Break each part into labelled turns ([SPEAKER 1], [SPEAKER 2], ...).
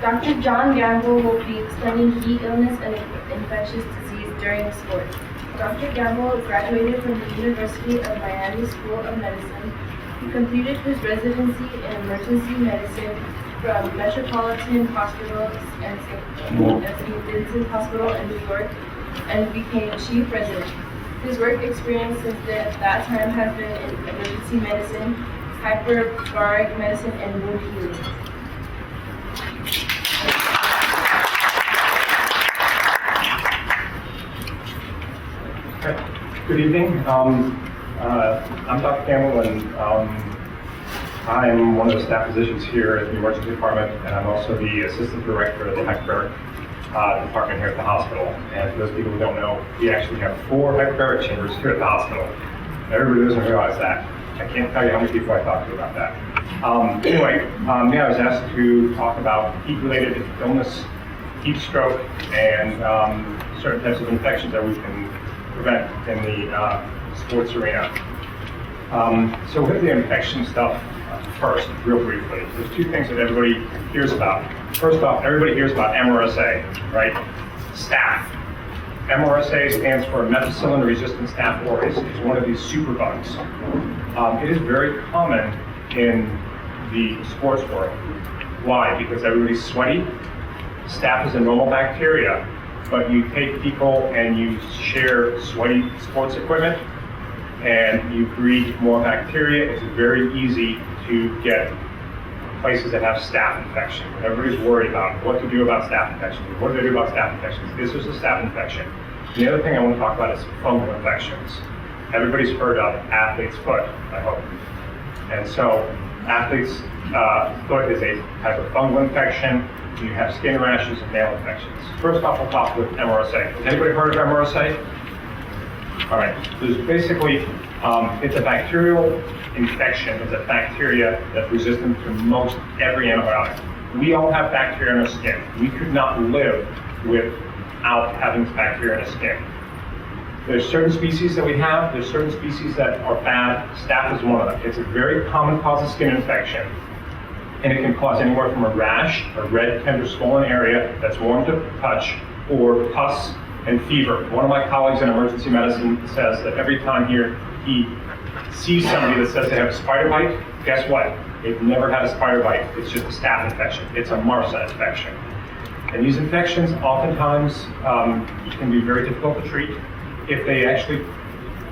[SPEAKER 1] Dr. John Gambol will be explaining heat illness and infectious disease during sports. Dr. Gambol graduated from the University of Miami School of Medicine. He completed his residency in emergency medicine from Metropolitan Hospital and St. Vincent's Hospital in New York and became chief resident. His work experience since that time has been in emergency medicine, hyperbaric medicine, and wound healing.
[SPEAKER 2] Good evening. I'm Dr. Gambol, and I'm one of the staff physicians here at the emergency department, and I'm also the assistant director of the Hyperbaric department here at the hospital. And for those people who don't know, we actually have 4 hyperbaric chambers here at the hospital. Everybody doesn't realize that. I can't tell you how many people I talked to about that. I was asked to talk about heat-related illness, heat stroke, and certain types of infections that we can prevent in the sports arena. So with the infection stuff first, real briefly, there's 2 things that everybody hears about. First off, everybody hears about MRSA, right? Staph. MRSA stands for methicillin-resistant Staph aureus. It's one of these superbugs. It is very common in the sports world. Why? Because everybody's sweaty. Staph is a normal bacteria, but you take people and you share sweaty sports equipment and you breed more bacteria. It's very easy to get places that have staph infection. Everybody's worried about what to do about staph infections. What do they do about staph infections? This is a staph infection. The other thing I want to talk about is fungal infections. Everybody's heard of athlete's foot, I hope. And so athlete's foot is a type of fungal infection. You have skin rashes and nail infections. First off, we'll talk with MRSA. Has anybody heard of MRSA? All right, there's basically, it's a bacterial infection. It's a bacteria that's resistant to most every antibiotic. We all have bacteria in our skin. We could not live without having this bacteria in our skin. There's certain species that we have, there's certain species that are bad. Staph is one of them. It's a very common cause of skin infection, and it can cause anywhere from a rash, a red, tender, swollen area that's warm to touch, or pus and fever. One of my colleagues in emergency medicine says that every time he sees somebody that says they have a spider bite, guess what? They've never had a spider bite. It's just a staph infection. It's a MRSA infection. And these infections oftentimes can be very difficult to treat. If they actually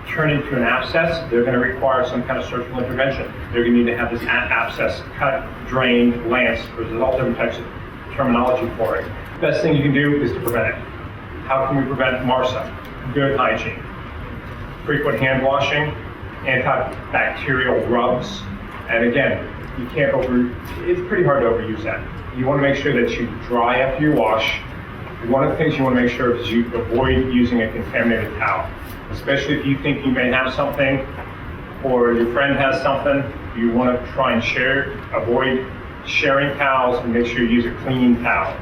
[SPEAKER 2] turn into an abscess, they're going to require some kind of surgical intervention. They're going to need to have this abscess cut, drained, lanced. There's all different types of terminology for it. The best thing you can do is to prevent it. How can we prevent MRSA? Good hygiene, frequent hand washing, antibacterial rubs, and again, it's pretty hard to overuse that. You want to make sure that you dry after you wash. One of the things you want to make sure is you avoid using a contaminated towel, especially if you think you may have something or your friend has something. You want to try and avoid sharing towels and make sure you use a clean towel.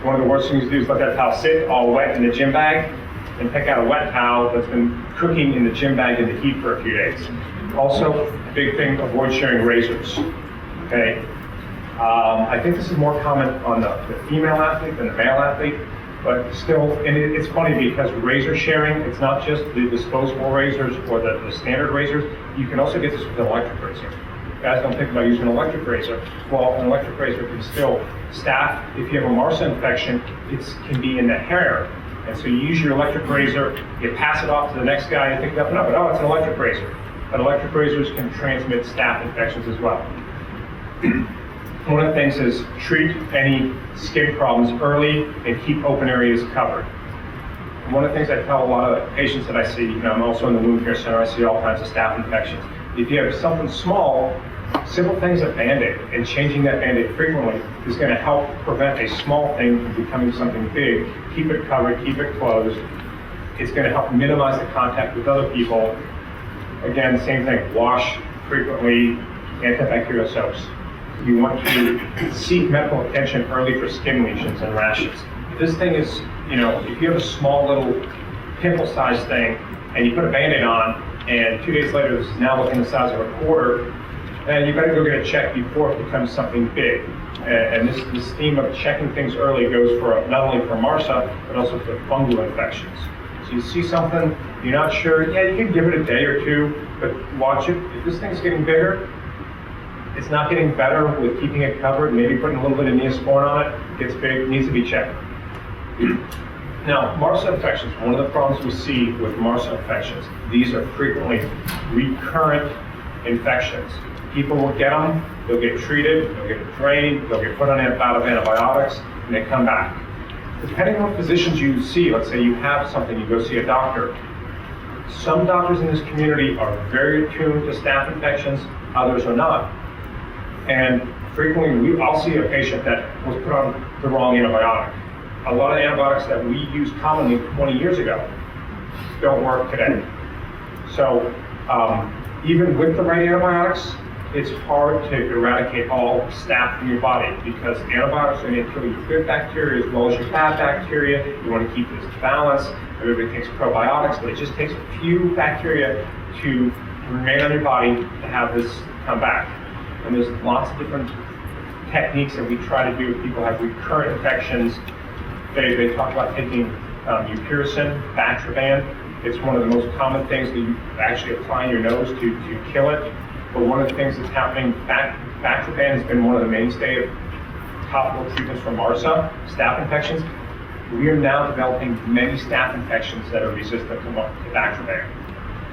[SPEAKER 2] One of the worst things to do is let that towel sit all wet in the gym bag and pick out a wet towel that's been cooking in the gym bag in the heat for a few days. Also, big thing, avoid sharing razors, okay? I think this is more common on the female athlete than the male athlete, but still, and it's funny because razor sharing, it's not just the disposable razors or the standard razors. You can also get this with an electric razor. Guys don't think about using an electric razor. Well, an electric razor can still staph. If you have a MRSA infection, it can be in the hair. And so you use your electric razor, you pass it off to the next guy, and think nothing of it. Oh, it's an electric razor. But electric razors can transmit staph infections as well. One of the things is treat any skin problems early and keep open areas covered. One of the things I tell a lot of patients that I see, I'm also in the wound care center, I see all kinds of staph infections. If you have something small, simple things like Band-Aid, and changing that Band-Aid frequently is going to help prevent a small thing from becoming something big. Keep it covered, keep it closed. It's going to help minimize the contact with other people. Again, same thing, wash frequently, antibacterial soaps. You want to seek medical attention early for skin lesions and rashes. If this thing is, if you have a small little pimple-sized thing and you put a Band-Aid on, and 2 days later this is now looking the size of a quarter, and you better go get it checked before it becomes something big. And this theme of checking things early goes for not only for MRSA, but also for fungal infections. So you see something, you're not sure, yeah, you can give it a day or two, but watch it. If this thing's getting bigger, it's not getting better with keeping it covered, maybe putting a little bit of Neosporin on it, gets big, needs to be checked. Now, MRSA infections, one of the problems we see with MRSA infections, these are frequently recurrent infections. People will get them, they'll get treated, they'll get drained, they'll get put on a bout of antibiotics, and they come back. Depending on physicians you see, let's say you have something, you go see a doctor. Some doctors in this community are very attuned to staph infections, others are not. And frequently, I'll see a patient that was put on the wrong antibiotic. A lot of antibiotics that we used commonly 20 years ago don't work today. So even with the right antibiotics, it's hard to eradicate all staph from your body because antibiotics are going to kill your good bacteria as well as your bad bacteria. You want to keep this balance. Everybody takes probiotics, but it just takes a few bacteria to remain on your body to have this come back. And there's lots of different techniques that we try to do if people have recurrent infections. They talk about taking upiricin, Bactroban. It's one of the most common things that you actually apply in your nose to kill it. But one of the things that's happening, Bactroban has been one of the mainstay of topical treatments for MRSA, staph infections. We are now developing many staph infections that are resistant to Bactroban.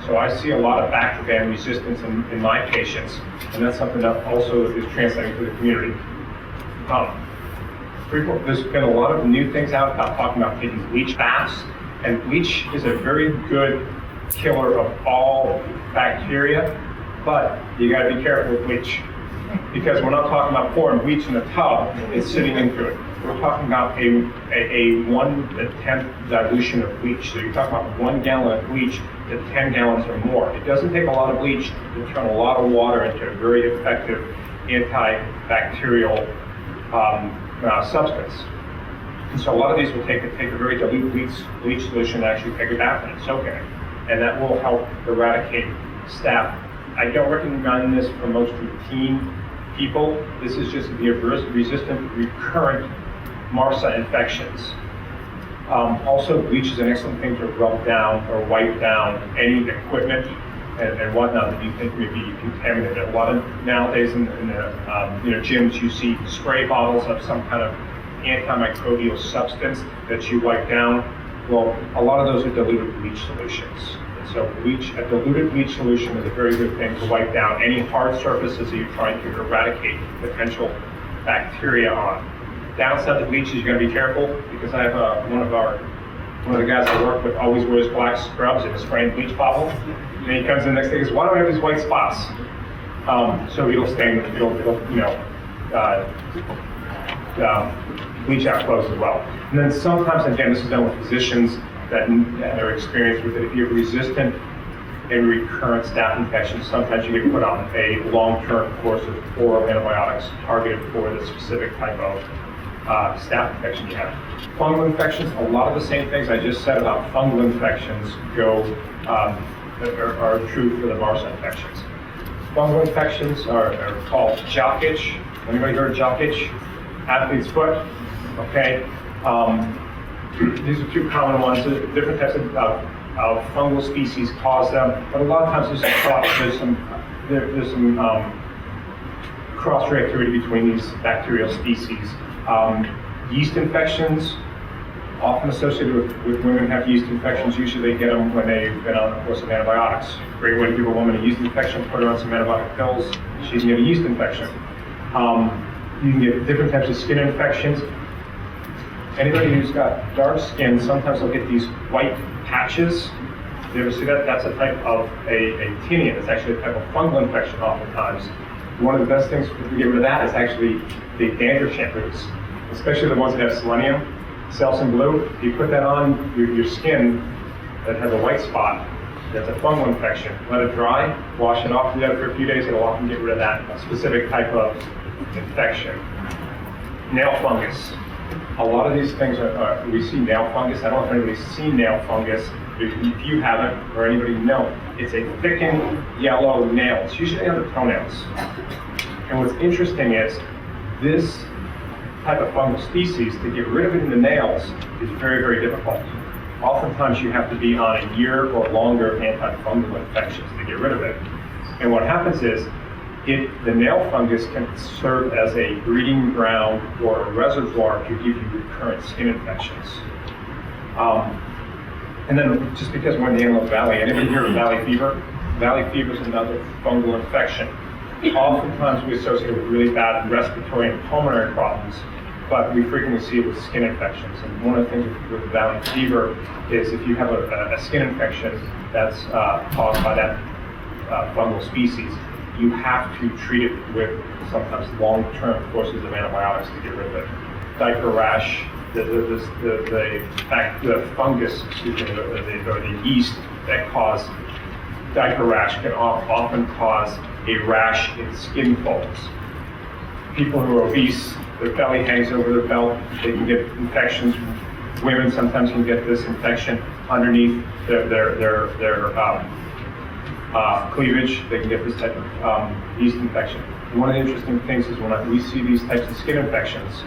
[SPEAKER 2] So I see a lot of Bactroban resistance in my patients, and that's something that also is translating to the community. There's been a lot of new things out about talking about taking bleach baths, and bleach is a very good killer of all bacteria, but you gotta be careful with bleach. Because we're not talking about pouring bleach in a tub and sitting into it. We're talking about a 1/10 dilution of bleach. So you're talking about 1 gallon of bleach to 10 gallons or more. It doesn't take a lot of bleach to turn a lot of water into a very effective antibacterial substance. And so a lot of these will take a very dilute bleach solution and actually take a bath and soak in it. And that will help eradicate staph. I don't recommend this for most routine people. This is just the resistant recurrent MRSA infections. Also, bleach is an excellent thing to rub down or wipe down any equipment and whatnot that you think may be contaminated. A lot of nowadays in the gyms, you see spray bottles of some kind of antimicrobial substance that you wipe down. Well, a lot of those are diluted bleach solutions. So a diluted bleach solution is a very good thing to wipe down any hard surfaces that you're trying to eradicate potential bacteria on. Downside to bleach is you gotta be careful because I have one of the guys I work with always wears black scrubs and a spraying bleach bottle. And he comes in the next day and goes, why do I have these white spots? So it'll stain, bleach out clothes as well. And then sometimes, again, this is done with physicians that are experienced with it. If you're resistant and recurrent staph infections, sometimes you get put on a long-term course of oral antibiotics targeted for the specific type of staph infection you have. Fungal infections, a lot of the same things I just said about fungal infections are true for the MRSA infections. Fungal infections are called jock itch. Anybody heard of jock itch? Athlete's foot, okay? These are two common ones. Different types of fungal species cause them, but a lot of times there's some cross-reactivity between these bacterial species. Yeast infections, often associated with women who have yeast infections. Usually they get them when they've been on a course of antibiotics. Great way to give a woman a yeast infection, put her on some antibiotic pills, she can get a yeast infection. You can get different types of skin infections. Anybody who's got dark skin, sometimes they'll get these white patches. You ever see that? That's a type of a tinea. It's actually a type of fungal infection oftentimes. One of the best things to get rid of that is actually the dandruff shampoos, especially the ones that have selenium, Selsun Blue. If you put that on your skin that has a white spot, that's a fungal infection. Let it dry, wash it off, do that for a few days, it'll often get rid of that specific type of infection. Nail fungus. A lot of these things we see nail fungus. I don't know if anybody's seen nail fungus. If you haven't, or anybody know, it's a thickened yellow nail. It's usually on the toenails. And what's interesting is this type of fungal species, to get rid of it in the nails is very, very difficult. Oftentimes you have to be on a year or longer antifungal infections to get rid of it. And what happens is, the nail fungus can serve as a breeding ground or a reservoir to give you recurrent skin infections. And then just because we're in the Antelope Valley, anybody hear of valley fever? Valley fever is another fungal infection. Oftentimes we associate it with really bad respiratory and pulmonary problems, but we frequently see it with skin infections. And one of the things with valley fever is if you have a skin infection that's caused by that fungal species, you have to treat it with sometimes long-term courses of antibiotics to get rid of it. Diaper rash, the fungus, or the yeast that cause diaper rash can often cause a rash in skin folds. People who are obese, their belly hangs over their belt, they can get infections. Women sometimes can get this infection underneath their cleavage. They can get this type of yeast infection. And one of the interesting things is when we see these types of skin infections,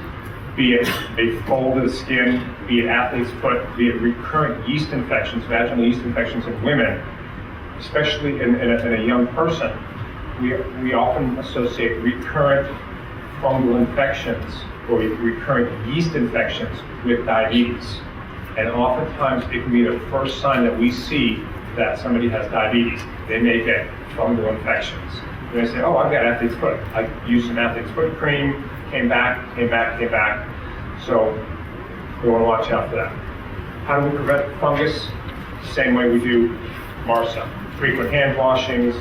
[SPEAKER 2] be it a fold of the skin, be it athlete's foot, be it recurrent yeast infections, vaginal yeast infections in women, especially in a young person, we often associate recurrent fungal infections or recurrent yeast infections with diabetes. And oftentimes it can be the first sign that we see that somebody has diabetes. They may get fungal infections. And they say, oh, I've got athlete's foot. I used some athlete's foot cream, came back. So we want to watch out for that. How do we prevent fungus? Same way we do MRSA. Frequent hand washings,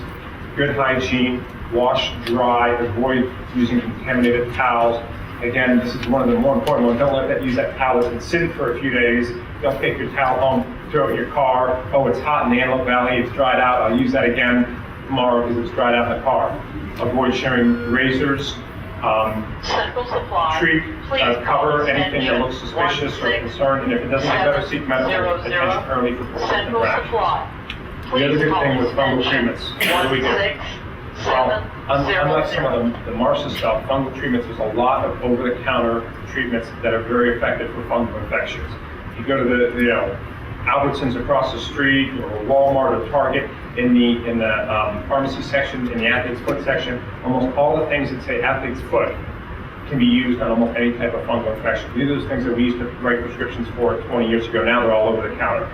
[SPEAKER 2] good hygiene, wash dry, avoid using contaminated towels. Again, this is one of the more important ones. Don't use that towel that's been sitting for a few days. Don't take your towel home, throw it in your car. Oh, it's hot in the Antelope Valley, it's dried out. I'll use that again tomorrow because it's dried out in the car. Avoid sharing razors. Treat, cover anything that looks suspicious or concerned, and if it doesn't get better, seek medical attention early for persistent interactions. The other good thing with fungal treatments, what do we do? Well, unlike some of the MRSA stuff, fungal treatments, there's a lot of over-the-counter treatments that are very effective for fungal infections. You go to the Albertsons across the street, or Walmart or Target, in the pharmacy section, in the athlete's foot section, almost all the things that say athlete's foot can be used on almost any type of fungal infection. These are those things that we used to write prescriptions for 20 years ago. Now they're all over the counter.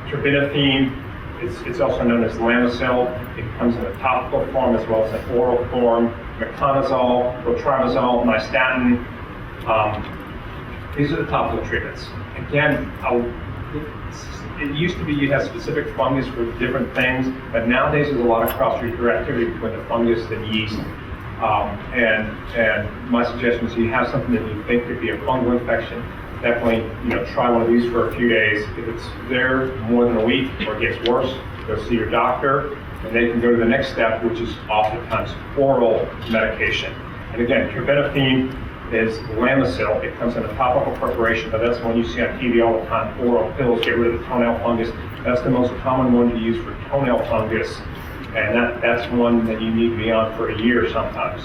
[SPEAKER 2] Terbinafine, it's also known as Lamisil. It comes in a topical form as well as an oral form. Meconazole, Clotrimazole, Nystatin. These are the topical treatments. Again, it used to be you'd have specific fungus for different things, but nowadays there's a lot of cross-reactivity between the fungus and yeast. And my suggestion is you have something that you think could be a fungal infection, definitely try one of these for a few days. If it's there more than a week or it gets worse, go see your doctor, and they can go to the next step, which is oftentimes oral medication. And again, terbinafine is Lamisil. It comes in a topical preparation, but that's the one you see on TV all the time. Oral pills get rid of the toenail fungus. That's the most common one to use for toenail fungus, and that's one that you need to be on for a year sometimes.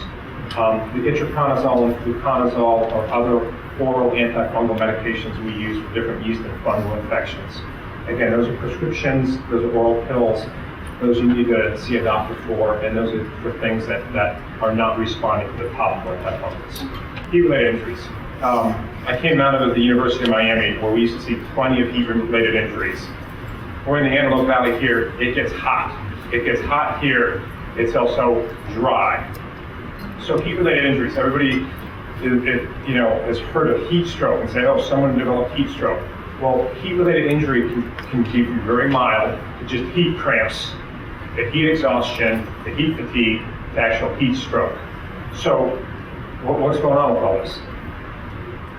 [SPEAKER 2] The itraconazole and fluconazole are other oral antifungal medications we use for different yeast and fungal infections. Again, those are prescriptions, those are oral pills. Those you need to see a doctor for, and those are for things that are not responding to the topical antifungals. Heat-related injuries. I came out of the University of Miami where we used to see plenty of heat-related injuries. We're in the Antelope Valley here, it gets hot. It gets hot here, it's also dry. So heat-related injuries, everybody has heard of heat stroke and say, oh, someone developed heat stroke. Well, heat-related injury can be very mild, to just heat cramps, the heat exhaustion, the heat fatigue, the actual heat stroke. So what's going on with all this?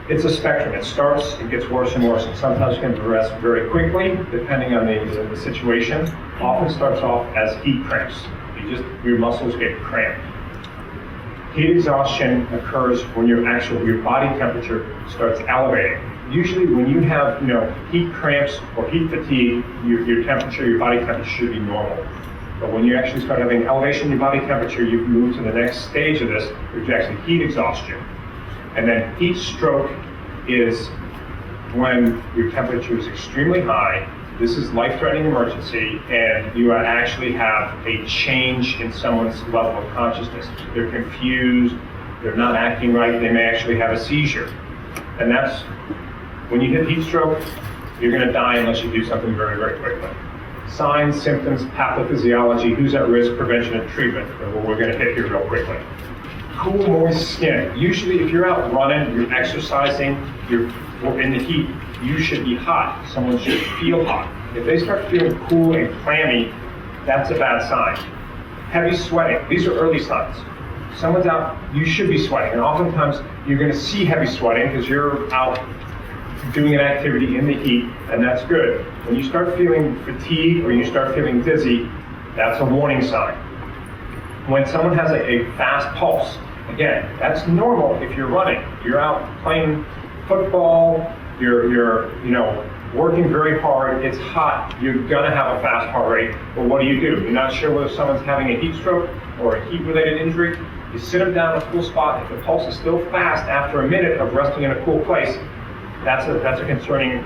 [SPEAKER 2] It's a spectrum. It starts, it gets worse and worse, and sometimes can progress very quickly, depending on the situation. Often starts off as heat cramps. Your muscles get cramped. Heat exhaustion occurs when your body temperature starts elevating. Usually when you have heat cramps or heat fatigue, your temperature, your body temperature should be normal. But when you actually start having elevation in your body temperature, you've moved to the next stage of this, which is actually heat exhaustion. And then heat stroke is when your temperature is extremely high. This is life-threatening emergency, and you actually have a change in someone's level of consciousness. They're confused, they're not acting right, they may actually have a seizure. And that's, when you hit heat stroke, you're gonna die unless you do something very, very quickly. Signs, symptoms, pathophysiology, who's at risk, prevention and treatment, are what we're gonna hit here real quickly. Cool, moist skin. Usually if you're out running, you're exercising, you're in the heat, you should be hot. Someone should feel hot. If they start feeling cool and clammy, that's a bad sign. Heavy sweating, these are early signs. Someone's out, you should be sweating. And oftentimes you're gonna see heavy sweating because you're out doing an activity in the heat, and that's good. When you start feeling fatigue or you start feeling dizzy, that's a warning sign. When someone has a fast pulse, again, that's normal if you're running. You're out playing football, you're working very hard, it's hot, you're gonna have a fast heart rate. But what do? You're not sure whether someone's having a heat stroke or a heat-related injury. You sit them down in a cool spot. If the pulse is still fast after a minute of resting in a cool place, that's a concerning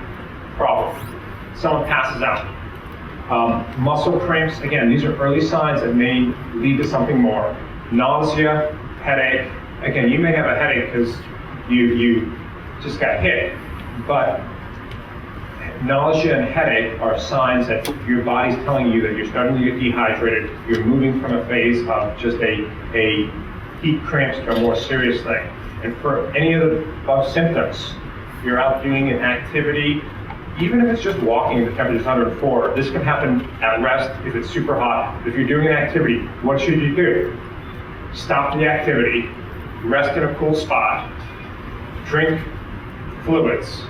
[SPEAKER 2] problem. Someone passes out. Muscle cramps, again, these are early signs that may lead to something more. Nausea, headache. Again, you may have a headache because you just got hit, but nausea and headache are signs that your body's telling you that you're starting to get dehydrated. You're moving from a phase of just a heat cramps to a more serious thing. And for any of the above symptoms, you're out doing an activity, even if it's just walking and the temperature's 104, this can happen at rest if it's super hot. If you're doing an activity, what should you do? Stop the activity, rest in a cool spot, drink fluids.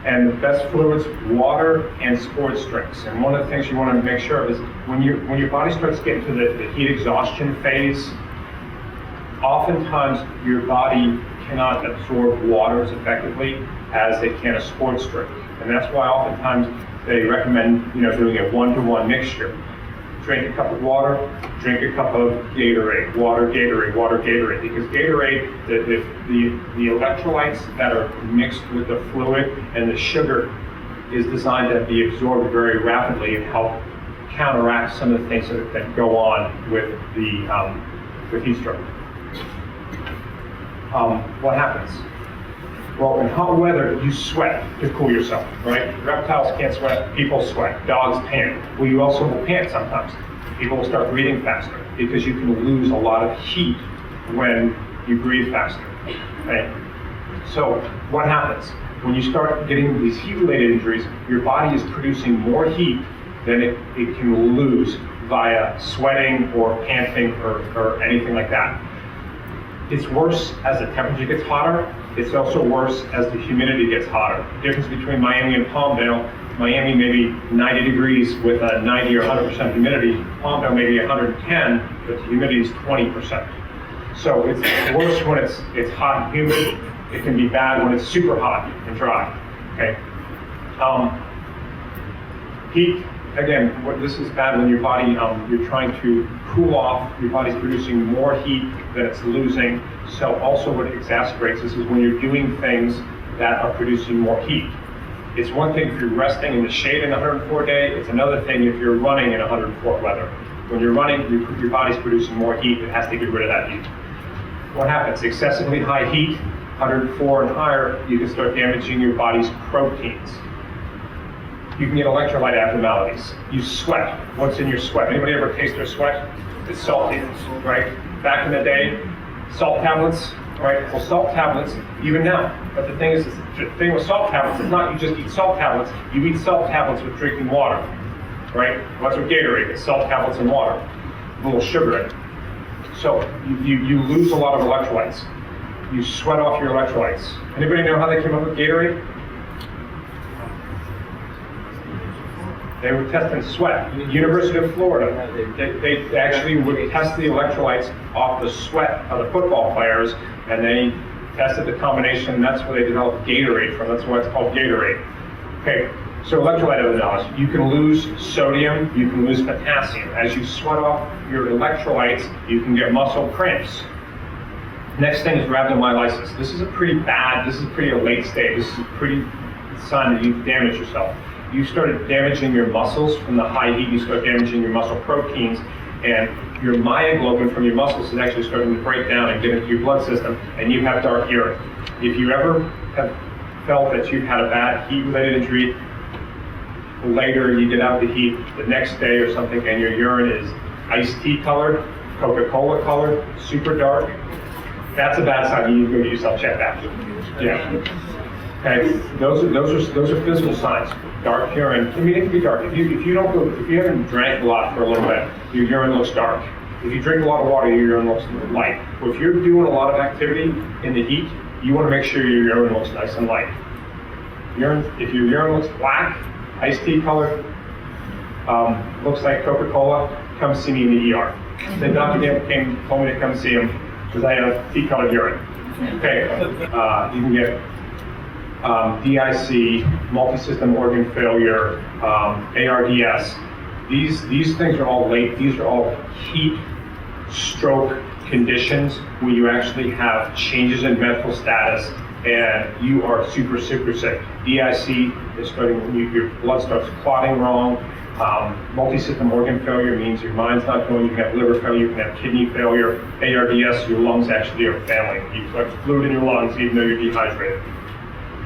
[SPEAKER 2] And the best fluids, water and sports drinks. And one of the things you want to make sure of is when your body starts getting to the heat exhaustion phase, oftentimes your body cannot absorb water as effectively as they can a sports drink. And that's why oftentimes they recommend doing a 1-to-1 mixture. Drink a cup of water, drink a cup of Gatorade, water, Gatorade, water, Gatorade. Because Gatorade, the electrolytes that are mixed with the fluid and the sugar is designed to be absorbed very rapidly and help counteract some of the things that go on with heat stroke. What happens? Well, in hot weather, you sweat to cool yourself, right? Reptiles can't sweat, people sweat, dogs pant. Well, you also will pant sometimes. People will start breathing faster because you can lose a lot of heat when you breathe faster, okay? So what happens? When you start getting these heat-related injuries, your body is producing more heat than it can lose via sweating or panting or anything like that. It's worse as the temperature gets hotter. It's also worse as the humidity gets hotter. The difference between Miami and Palmdale, Miami maybe 90 degrees with a 90 or 100% humidity. Palmdale maybe 110, but the humidity is 20%. So it's worse when it's hot and humid. It can be bad when it's super hot and dry, okay? Heat, again, this is bad when your body, you're trying to cool off, your body's producing more heat than it's losing. So also what exacerbates this is when you're doing things that are producing more heat. It's one thing if you're resting in the shade in 104 day, it's another thing if you're running in 104 weather. When you're running, your body's producing more heat, it has to get rid of that heat. What happens? Excessively high heat, 104 and higher, you can start damaging your body's proteins. You can get electrolyte abnormalities. You sweat. What's in your sweat? Anybody ever taste their sweat? It's salty, right? Back in the day, salt tablets, right? Well, salt tablets, even now. But the thing is, the thing with salt tablets is not you just eat salt tablets. You eat salt tablets with drinking water, right? Well, that's what Gatorade is, salt tablets and water. A little sugar in it. So you lose a lot of electrolytes. You sweat off your electrolytes. Anybody know how they came up with Gatorade? They were testing sweat. University of Florida, they actually would test the electrolytes off the sweat of the football players, and they tested the combination, and that's where they developed Gatorade from. That's why it's called Gatorade. Okay, so electrolyte abnormalities. You can lose sodium, you can lose potassium. As you sweat off your electrolytes, you can get muscle cramps. Next thing is rhabdomyolysis. This is a pretty late stage. This is a pretty sign that you've damaged yourself. You started damaging your muscles from the high heat. You start damaging your muscle proteins, and your myoglobin from your muscles is actually starting to break down and get into your blood system, and you have dark urine. If you ever have felt that you've had a bad heat-related injury, later you get out of the heat the next day or something, and your urine is iced tea colored, Coca-Cola colored, super dark, that's a bad sign. You need to go get yourself checked out. Yeah. Okay. Those are physical signs. Dark urine. I mean, it can be dark. If you haven't drank a lot for a little bit, your urine looks dark. If you drink a lot of water, your urine looks light. But if you're doing a lot of activity in the heat, you want to make sure your urine looks nice and light. If your urine looks black, iced tea color, looks like Coca-Cola, come see me in the ER. Then Dr. Gambol told me to come see him because I have tea-colored urine. Okay, you can get DIC, multi-system organ failure, ARDS. These things are all late. These are all heat stroke conditions where you actually have changes in mental status and you are super, super sick. DIC is starting when your blood starts clotting wrong. Multi-system organ failure means your mind's not going. You can have liver failure, you can have kidney failure. ARDS, your lungs actually are failing. You've got fluid in your lungs even though you're dehydrated.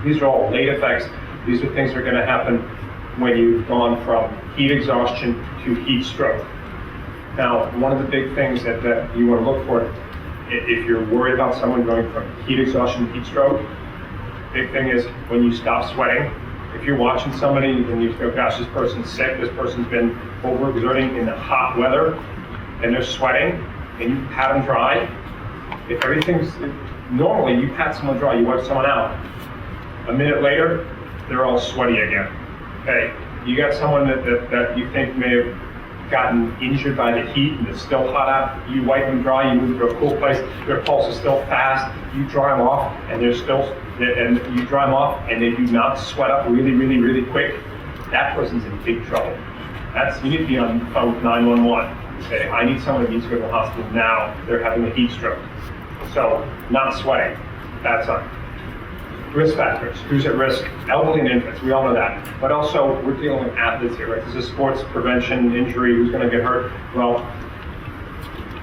[SPEAKER 2] These are all late effects. These are things that are going to happen when you've gone from heat exhaustion to heat stroke. Now, one of the big things that you want to look for, if you're worried about someone going from heat exhaustion to heat stroke, big thing is when you stop sweating. If you're watching somebody and you go, gosh, this person's sick, this person's been overexerting in the hot weather, and they're sweating, and you pat them dry, normally you pat someone dry, you wipe someone out. A minute later, they're all sweaty again. Okay, you got someone that you think may have gotten injured by the heat and it's still hot out, you wipe them dry, you move to a cool place, their pulse is still fast, you dry them off, and you dry them off and they do not sweat up really, really, really quick, that person's in big trouble. You need to be on the phone with 911. Say, I need someone that needs to go to the hospital now, they're having a heat stroke. So, not sweating, bad sign. Risk factors, who's at risk? Elderly and infants, we all know that. But also, we're dealing with athletes here, right? This is sports prevention, injury, who's gonna get hurt? Well,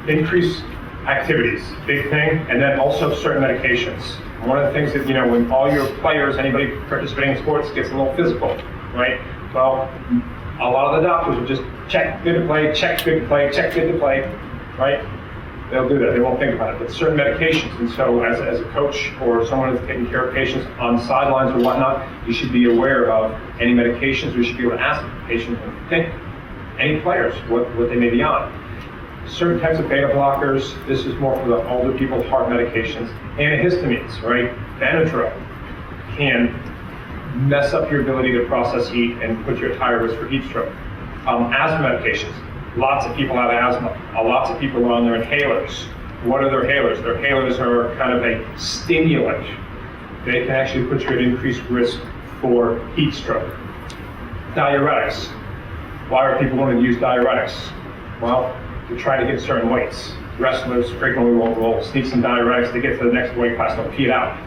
[SPEAKER 2] increased activities, big thing, and then also certain medications. One of the things that, when all your players, anybody participating in sports gets a little physical, right? Well, a lot of the doctors will just check, good to play, check, good to play, check, good to play, right? They'll do that, they won't think about it, but certain medications, and so as a coach or someone that's taking care of patients on sidelines or whatnot, you should be aware of any medications. We should be able to ask the patient and think, any players, what they may be on. Certain types of beta blockers, this is more for the older people, heart medications. Antihistamines, right? Benadryl can mess up your ability to process heat and put you at higher risk for heat stroke. Asthma medications. Lots of people have asthma. Lots of people are on their inhalers. What are their inhalers? Their inhalers are kind of a stimulant. They can actually put you at increased risk for heat stroke. Diuretics. Why are people wanting to use diuretics? Well, to try to get certain weights. Wrestlers frequently will sneak some diuretics to get to the next weight class. They'll pee it out.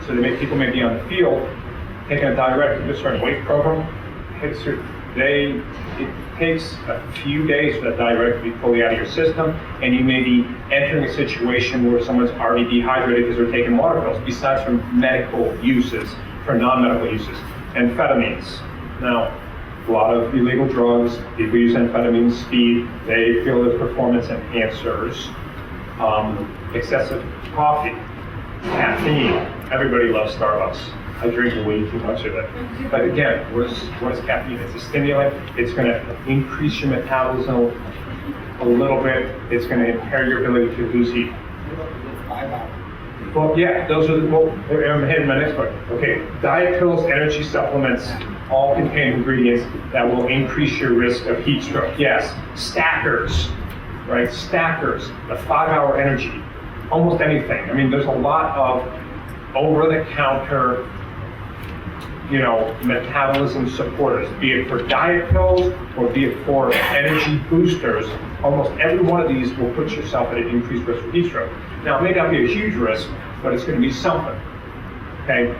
[SPEAKER 2] So people may be on the field taking a diuretic to a certain weight program. It takes a few days for that diuretic to be fully out of your system, and you may be entering a situation where someone's already dehydrated because they're taking water pills, besides from medical uses, for non-medical uses. Amphetamines. Now, a lot of illegal drugs, people use amphetamines, speed, they feel as performance enhancers. Excessive coffee, caffeine. Everybody loves Starbucks. I drink way too much of it. But again, what is caffeine? It's a stimulant. It's going to increase your metabolism a little bit. It's going to impair your ability to lose heat. Well, yeah, those are I'm heading my next point. Okay, diet pills, energy supplements, all contain ingredients that will increase your risk of heat stroke. Yes, stackers, right? Stackers, the 5-hour energy, almost anything. I mean, there's a lot of over-the-counter metabolism supporters, be it for diet pills or be it for energy boosters. Almost every one of these will put yourself at an increased risk for heat stroke. Now, it may not be a huge risk, but it's going to be something, okay?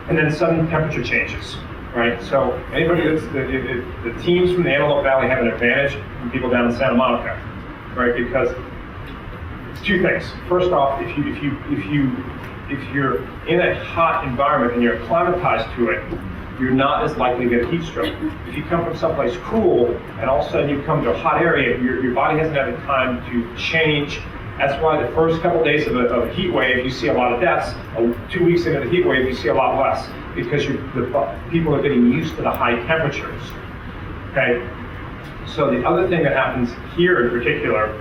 [SPEAKER 2] And then sudden temperature changes, right? So anybody the teams from the Antelope Valley have an advantage from people down in Santa Monica, right? Because it's two things. First off, if you're in a hot environment and you're acclimatized to it, you're not as likely to get a heat stroke. If you come from someplace cool and all of a sudden you come to a hot area, your body hasn't had the time to change. That's why the first couple of days of a heat wave, you see a lot of deaths. 2 weeks into the heat wave, you see a lot less because the people are getting used to the high temperatures. Okay. So the other thing that happens here in particular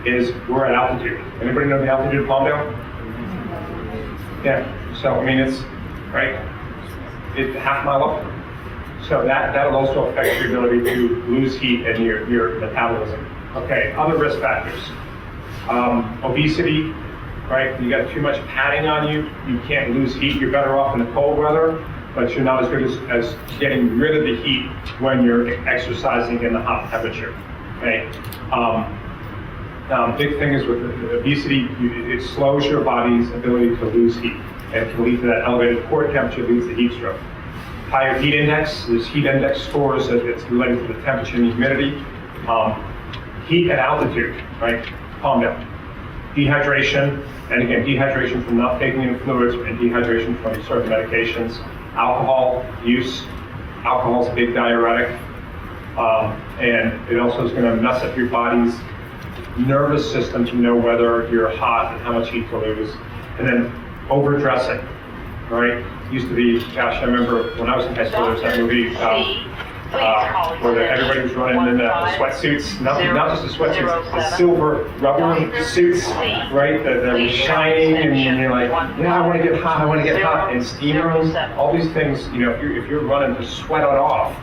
[SPEAKER 2] is we're at altitude. Anybody know the altitude of Palmdale? Yeah. So I mean, it's right. It's half mile up. So that'll also affect your ability to lose heat and your metabolism. Okay. Other risk factors. Obesity, right? You got too much padding on you, you can't lose heat. You're better off in the cold weather, but you're not as good as getting rid of the heat when you're exercising in the hot temperature, okay? Big thing is with obesity, it slows your body's ability to lose heat and can lead to that elevated core temperature, leads to heat stroke. Higher heat index, there's heat index scores that's related to the temperature and humidity. Heat at altitude, right? Calm down. Dehydration, and again, dehydration from not taking in fluids and dehydration from certain medications. Alcohol use. Alcohol is a big diuretic, and it also is going to mess up your body's nervous system to know whether you're hot and how much heat to lose. And then overdressing, right? Used to be, gosh, I remember when I was in high school, there was that movie where everybody was running in the sweatsuits, not just the sweatsuits, the silver rubber suits, right? That were shining, and you're like, yeah, I want to get hot, and steam rooms, all these things. If you're running to sweat it off,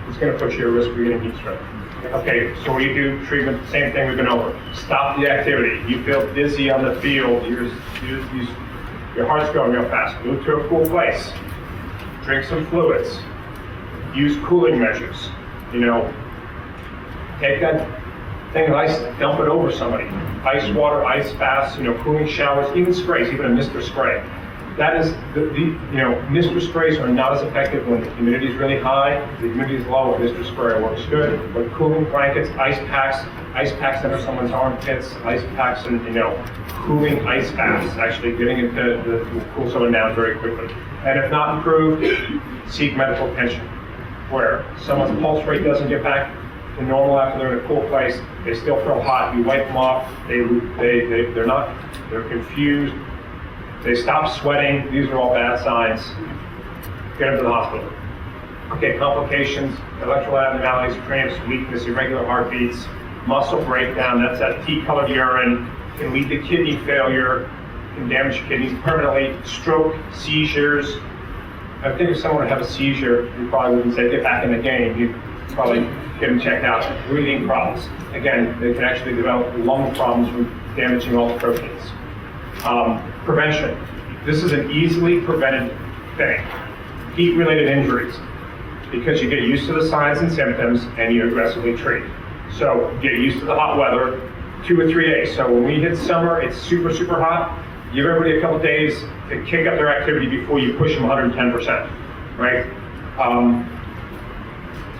[SPEAKER 2] it's going to put you at risk for getting heat stroke. Okay, so what do you do? Treatment, same thing we've been over. Stop the activity. You feel dizzy on the field. Your heart's going real fast. Move to a cool place. Drink some fluids. Use cooling measures. Take that thing of ice, dump it over somebody. Ice water, ice baths, cooling showers, even sprays, even a Mr. Spray. That is, Mr. Sprays are not as effective when the humidity is really high. The humidity is low, a Mr. Spray works good. But cooling blankets, ice packs under someone's armpits, ice packs, and cooling ice baths, actually getting it to cool someone down very quickly. And if not improved, seek medical attention. Where someone's pulse rate doesn't get back to normal after they're in a cool place, they still feel hot, you wipe them off, they're confused, they stop sweating, these are all bad signs. Get them to the hospital. Okay, complications, electrolyte abnormalities, cramps, weakness, irregular heartbeats, muscle breakdown, that's that tea-colored urine, can lead to kidney failure, can damage your kidneys permanently, stroke, seizures. I think if someone would have a seizure, you probably wouldn't say get back in the game. You'd probably get them checked out. Breathing problems. Again, they can actually develop lung problems from damaging all the proteins. Prevention. This is an easily prevented thing. Heat-related injuries. Because you get used to the signs and symptoms and you aggressively treat. So get used to the hot weather, 2 or 3 days. So when we hit summer, it's super, super hot. Give everybody a couple days to kick up their activity before you push them 110%, right?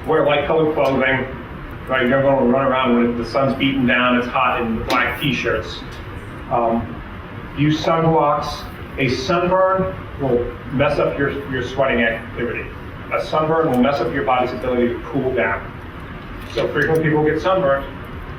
[SPEAKER 2] Wear light-colored clothing, right? You're never going to run around when the sun's beating down, it's hot in black t-shirts. Use sunblocks. A sunburn will mess up your sweating activity. A sunburn will mess up your body's ability to cool down. So frequently people get sunburned,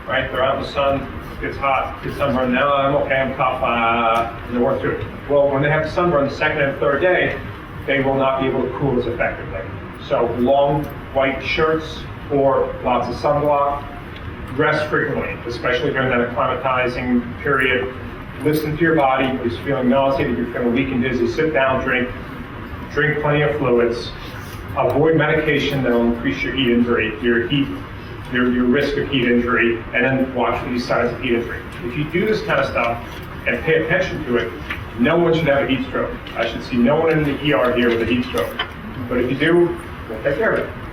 [SPEAKER 2] right? They're out in the sun, gets hot, get sunburned, now I'm okay, I'm tough, and they work through it. Well, when they have sunburn the second and third day, they will not be able to cool as effectively. So long white shirts or lots of sunblock. Rest frequently, especially during that acclimatizing period. Listen to your body. If you're feeling nauseated, you're feeling weak and dizzy, sit down, drink plenty of fluids. Avoid medication that will increase your heat injury, your risk of heat injury, and then watch for these signs of heat injury. If you do this kind of stuff and pay attention to it, no one should have a heat stroke. I should see no one in the ER here with a heat stroke. But if you do, we'll take care of it.